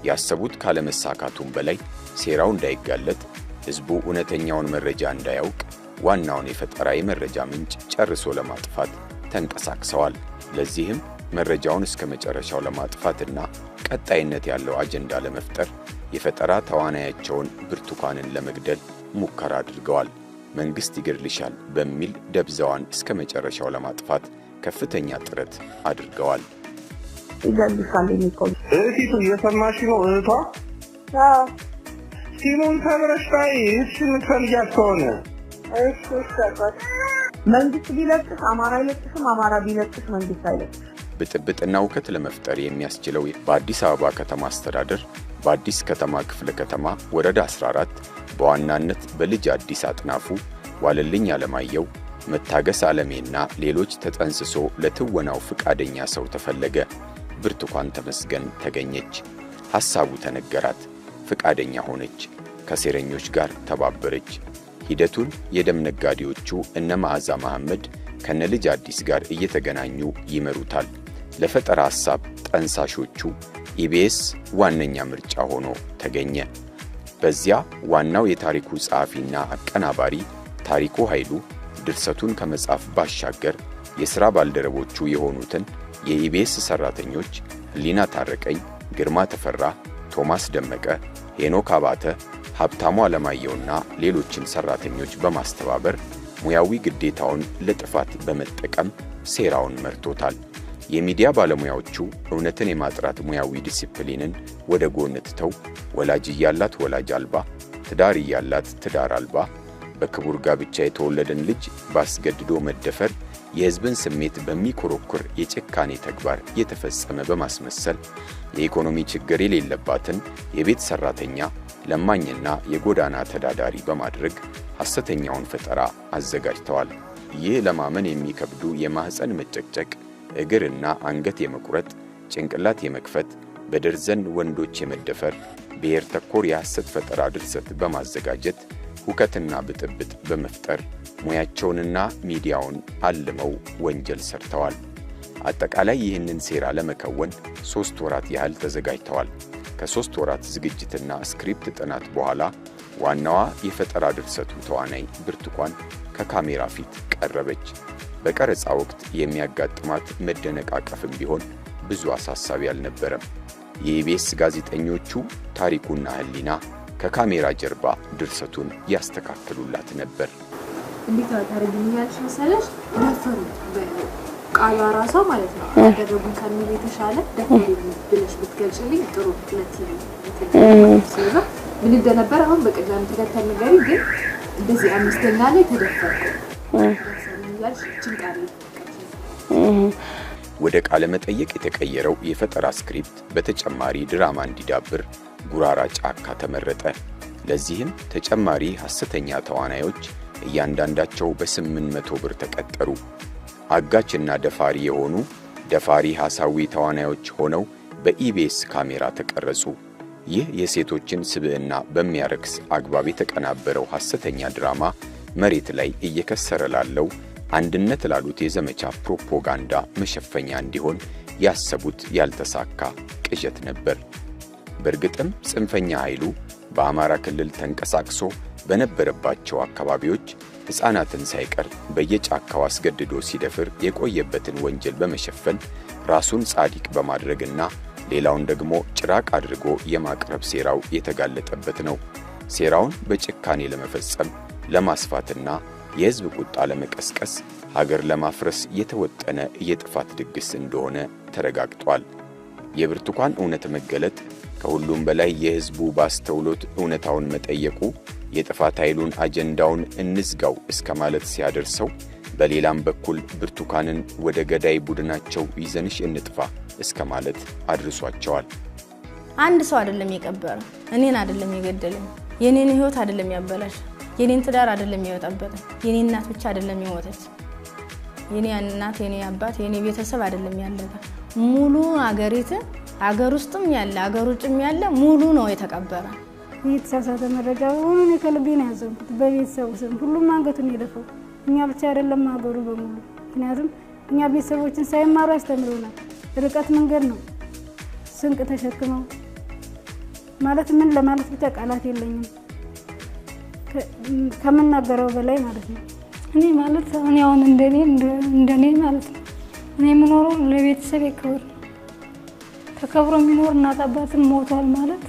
ያሰቡት ካለመሳካቱም በላይ ሴራው እንዳይጋለጥ፣ ሕዝቡ እውነተኛውን መረጃ እንዳያውቅ ዋናውን የፈጠራ የመረጃ ምንጭ ጨርሶ ለማጥፋት ተንቀሳቅሰዋል። ለዚህም መረጃውን እስከ መጨረሻው ለማጥፋትና ቀጣይነት ያለው አጀንዳ ለመፍጠር የፈጠራ ተዋናያቸውን ብርቱካንን ለመግደል ሙከራ አድርገዋል። መንግስት ይገድልሻል በሚል ደብዛዋን እስከ መጨረሻው ለማጥፋት ከፍተኛ ጥረት አድርገዋል። ይገድልሻል የሚቆም እህቲቱ እየሰማሽ ነው? እህቷ ሲሙን ተብረሽታይ እሺን ትፈልጊያት ከሆነ እሺ ሰቀት መንግስት ቢለቅስ አማራ ይለቅስም፣ አማራ ቢለቅስ መንግስት አይለቅስ። ብጥብጥና ውከት ለመፍጠር የሚያስችለው በአዲስ አበባ ከተማ አስተዳደር በአዲስ ከተማ ክፍለ ከተማ ወረዳ 14 በዋናነት በልጅ አዲስ አጥናፉ፣ ዋለልኝ አለማየው፣ መታገስ ዓለሜና ሌሎች ተጠንስሶ ለትወናው ፍቃደኛ ሰው ተፈለገ። ብርቱካን ተመስገን ተገኘች። ሐሳቡ ተነገራት፣ ፍቃደኛ ሆነች፣ ከሴረኞች ጋር ተባበረች። ሂደቱን የደም ነጋዴዎቹ እነ መዓዛ መሐመድ ከነልጅ አዲስ ጋር እየተገናኙ ይመሩታል። ለፈጠራ ሐሳብ ጠንሳሾቹ ኢቢኤስ ዋነኛ ምርጫ ሆኖ ተገኘ። በዚያ ዋናው የታሪኩ ጸሐፊና አቀናባሪ ታሪኩ ኃይሉ ድርሰቱን ከመጻፍ ባሻገር የሥራ ባልደረቦቹ የሆኑትን የኢቢኤስ ሠራተኞች ህሊና ታረቀኝ፣ ግርማ ተፈራ፣ ቶማስ ደመቀ፣ ሄኖክ አባተ፣ ሀብታሙ አለማየውና ሌሎችን ሠራተኞች በማስተባበር ሙያዊ ግዴታውን ለጥፋት በመጠቀም ሴራውን መርቶታል። የሚዲያ ባለሙያዎቹ እውነትን የማጥራት ሙያዊ ዲሲፕሊንን ወደ ጎን ትተው ወላጅ እያላት ወላጅ አልባ፣ ትዳር እያላት ትዳር አልባ፣ በክቡር ጋብቻ የተወለደን ልጅ ባስገድዶ መደፈር የሕዝብን ስሜት በሚኮረኩር የጭካኔ ተግባር የተፈጸመ በማስመሰል የኢኮኖሚ ችግር የሌለባትን የቤት ሠራተኛ ለማኝና የጎዳና ተዳዳሪ በማድረግ ሐሰተኛውን ፈጠራ አዘጋጅተዋል። ይህ ለማመን የሚከብዱ የማህፀን መጨቅጨቅ፣ እግርና አንገት የመቁረጥ፣ ጭንቅላት የመክፈት፣ በደርዘን ወንዶች የመደፈር ብሔር ተኮር የሐሰት ፈጠራ ድርሰት በማዘጋጀት ሁከትና ብጥብጥ በመፍጠር ሙያቸውንና ሚዲያውን አልመው ወንጀል ሰርተዋል። አጠቃላይ ይህንን ሴራ ለመከወን 3 ወራት ያህል ተዘጋጅተዋል። ከ3 ወራት ዝግጅትና ስክሪፕት ጥናት በኋላ ዋናዋ የፈጠራ ድርሰቱ ተዋናይ ብርቱካን ከካሜራ ፊት ቀረበች። በቀረጻ ወቅት የሚያጋጥማት መደነቃቀፍም ቢሆን ብዙ አሳሳቢ አልነበረም። የኢቢኤስ ጋዜጠኞቹ ታሪኩና ህሊና ከካሜራ ጀርባ ድርሰቱን ያስተካክሉላት ነበር። እንዴት ታደርግልኛለሽ መሰለሽ? ደፈሩ ቃሏ ራሷ ማለት ነው ያደረጉን ከሚል የተሻለ ደፈሩ ብለሽ ብትገልጽልኝ ጥሩ ስለዚህ ምን እንደነበር አሁን በቀላሉ ተከታታይ ነገር ግን እንደዚህ አምስተኛ ላይ ተደፈርኩ ያልሽ ጭንቃሪ ወደ ቃለ መጠየቅ የተቀየረው የፈጠራ ስክሪፕት በተጨማሪ ድራማ እንዲዳብር ጉራራ ጫካ ተመረጠ። ለዚህም ተጨማሪ ሐሰተኛ ተዋናዮች እያንዳንዳቸው በ800 ብር ተቀጠሩ። አጋችና ደፋሪ የሆኑ ደፋሪ ሐሳዊ ተዋናዮች ሆነው በኢቢኤስ ካሜራ ተቀረጹ። ይህ የሴቶችን ስብዕና በሚያረክስ አግባብ የተቀናበረው ሐሰተኛ ድራማ መሬት ላይ እየከሰረ ላለው አንድነት ላሉት የዘመቻ ፕሮፓጋንዳ መሸፈኛ እንዲሆን ያሰቡት ያልተሳካ ቅዠት ነበር። በእርግጥም ጽንፈኛ ኃይሉ በአማራ ክልል ተንቀሳቅሶ በነበረባቸው አካባቢዎች ሕፃናትን ሳይቀር በየጫካው አስገድዶ ሲደፍር የቆየበትን ወንጀል በመሸፈን ራሱን ጻድቅ በማድረግና ሌላውን ደግሞ ጭራቅ አድርጎ የማቅረብ ሴራው የተጋለጠበት ነው። ሴራውን በጭካኔ ለመፈጸም ለማስፋትና የሕዝብ ቁጣ ለመቀስቀስ ሀገር ለማፍረስ የተወጠነ የጥፋት ድግስ እንደሆነ ተረጋግጧል። የብርቱካን እውነት መገለጥ ከሁሉም በላይ የሕዝቡ ባስተውሎት እውነታውን መጠየቁ የጥፋት ኃይሉን አጀንዳውን እንዝጋው እስከ ማለት ሲያደርሰው፣ በሌላም በኩል ብርቱካንን ወደ ገዳይ ቡድናቸው ይዘንሽ እንጥፋ እስከ ማለት አድርሷቸዋል። አንድ ሰው አይደለም የቀበረ፣ እኔን አይደለም የገደለኝ፣ የኔን ህይወት አይደለም ያበላሽ፣ የኔን ትዳር አይደለም ያወጣበተ፣ የኔ እናት ብቻ አይደለም የሞተች፣ የኔ እናት፣ የኔ አባት፣ የኔ ቤተሰብ አይደለም ያለቀ፣ ሙሉ አገሪቱ አገር ውስጥም ያለ አገር ውጭም ያለ ሙሉ ነው የተቀበረ። የተሳሳተ መረጃ ሆኖ ከልቤ ነው ያዘንኩት። በቤተሰቡ ስም ሁሉም አንገቱን የደፈው እኛ ብቻ አይደለም ሀገሩ በሙሉ። ምክንያቱም እኛ ቤተሰቦችን ሳይማሩ ያስተምሩናል። ርቀት መንገድ ነው ስንቅ ተሸክመው ማለት ምን ለማለት ብቻ ቃላት የለኝም ከመናገረው በላይ ማለት ነው። እኔ ማለት እኔ አሁን እንደኔ ማለት ነው እኔ የምኖረው ለቤተሰብ ክብር ተከብሮ የሚኖር እናት አባትን ሞቷል ማለት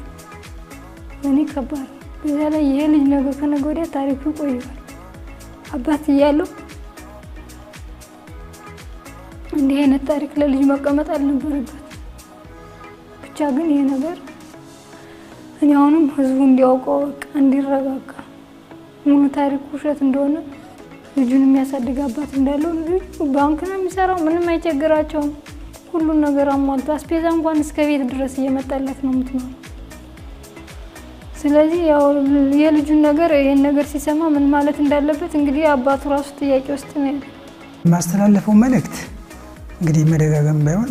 እኔ ከባድ። በዛ ላይ ይሄ ልጅ ነገ ከነገ ወዲያ ታሪኩ ይቆያል። አባት እያለው እንዲህ አይነት ታሪክ ለልጅ መቀመጥ አልነበረበት። ብቻ ግን ይሄ ነገር እኔ አሁንም ህዝቡ እንዲያውቀው እንዲረጋጋ ሙሉ ታሪኩ ውሸት እንደሆነ ልጁን የሚያሳድግ አባት እንዳለው ልጁ ባንክ ነው የሚሰራው፣ ምንም አይቸግራቸውም። ሁሉን ነገር አሟልቶ አስፔዛ እንኳን እስከ ቤት ድረስ እየመጣለት ነው የምትኖር። ስለዚህ ያው የልጁን ነገር ይሄን ነገር ሲሰማ ምን ማለት እንዳለበት እንግዲህ አባቱ ራሱ ጥያቄ ውስጥ ነው ያለው። ማስተላለፈው መልእክት እንግዲህ መደጋገም ባይሆን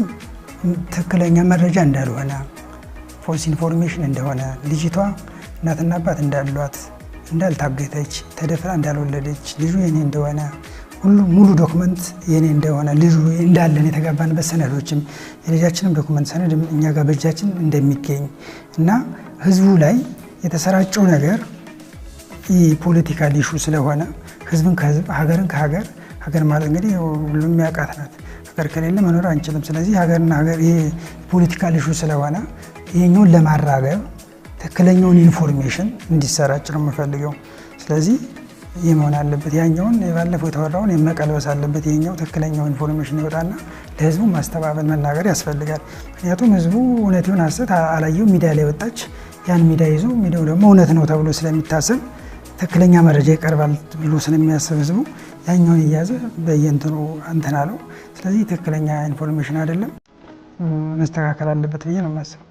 ትክክለኛ መረጃ እንዳልሆነ፣ ፎልስ ኢንፎርሜሽን እንደሆነ፣ ልጅቷ እናትና አባት እንዳሏት፣ እንዳልታገተች፣ ተደፍራ እንዳልወለደች፣ ልጁ የኔ እንደሆነ ሁሉ ሙሉ ዶክመንት የኔ እንደሆነ ልጁ እንዳለን የተጋባንበት ሰነዶችም የልጃችንም ዶክመንት ሰነድ እኛ ጋር በእጃችን እንደሚገኝ እና ህዝቡ ላይ የተሰራጨው ነገር የፖለቲካል ኢሹ ስለሆነ ህዝብን ከህዝብ ሀገርን ከሀገር ሀገር ማለት እንግዲህ ሁሉም የሚያውቃት ናት። ሀገር ከሌለ መኖር አንችልም። ስለዚህ ሀገርና ሀገር የፖለቲካል ኢሹ ስለሆነ ይሄኛውን ለማራገብ ትክክለኛውን ኢንፎርሜሽን እንዲሰራጭ ነው የምፈልገው። ስለዚህ ይህ መሆን አለበት። ያኛውን ባለፈው የተወራውን የመቀልበስ አለበት። ይሄኛው ትክክለኛው ኢንፎርሜሽን ይወጣና ለህዝቡ ማስተባበል መናገር ያስፈልጋል። ምክንያቱም ህዝቡ እውነት ይሁን ሐሰት አላየው ሚዲያ ላይ ወጣች፣ ያን ሚዲያ ይዞ ሚዲያው ደግሞ እውነት ነው ተብሎ ስለሚታሰብ ትክክለኛ መረጃ ይቀርባል ብሎ ስለሚያስብ ህዝቡ ያኛውን እያዘ በየእንትኑ እንትን አለው። ስለዚህ ትክክለኛ ኢንፎርሜሽን አይደለም፣ መስተካከል አለበት ብዬ ነው የማስበው።